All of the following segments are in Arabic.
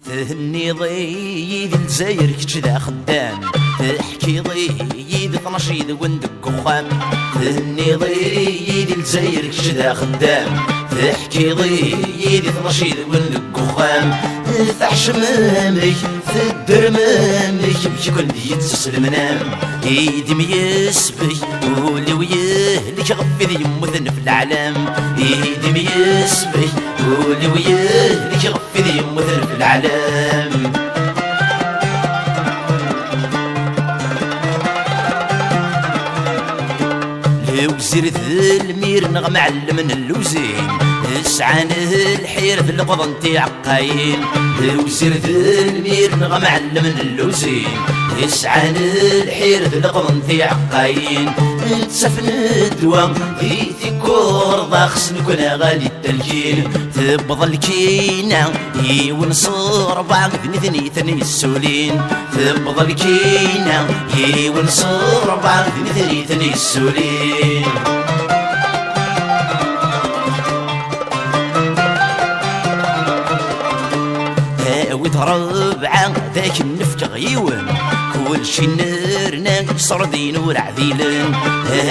تهني ضيد الجزاير كتشدا خدام، تحكي ضيد 12 وندق وخام. تهني ضيد الجزاير كتشدا خدام، تحكي ضيد 12 وندق وخام. تحشم مامك تدر مامك بشكل يتسلم نام. ايدي ميسبي ولي ويهلك غفي يموثن في العالم. ايدي ميسبي ولي ويهلك غفي يموثن في العالم. لوزير المير نغم علمنا اللوزين، اسعانه الحير في القضن عقاين. لوزير المير نغم علمنا اللوزين، اسعانه الحير في القضن عقاين. تسفن الدوام في كورضة خص نكون غالي التلكين. تبضى الكينة ونصور بعض ثني ثني السولين. تبضى الكينة ونصور بعض ثني ثني السولين. وتربعة ذاك النفق غيون، كل شي نرنا صردين ورعذيلن.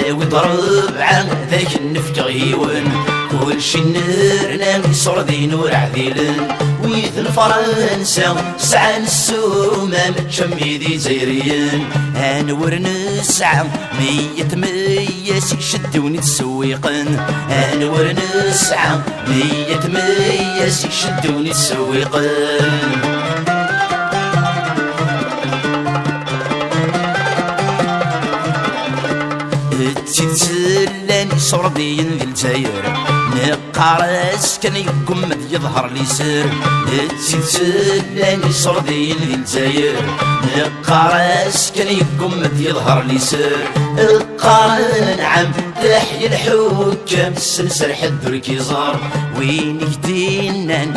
وتربعة ذاك النفق غيون، كل شي نرنا صردين ورعذيلن. ويث الفرنسا سعى السومة متشمي ذي زيريين. انور نسعى 100 مياس يشدوني تسويقن. انور نسعى 100 مياس يشدوني تسويقن. تسلاني صردين ذي الجزاير، نقارس كان يقمد يظهر لي سر. تسلاني صردين ذي الجزاير، نقارس كان يقمد يظهر لي سر. القارن نعم تحيا الحكام السلسل حد كيزار. وين يدينا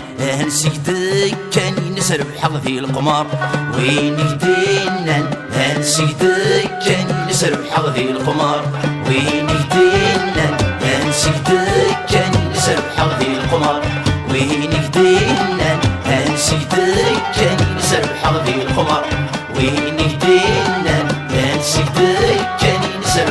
نسيتك كان ينسر بحظ في القمار. وين يدينا نسيتك كان ينسر بحظ في القمار. وين يدينا نسيتك كان ينسر بحظ في القمار. وين يدينا نسيتك كان ينسر بحظ في القمار. وين يدينا نسيتك كان ينسر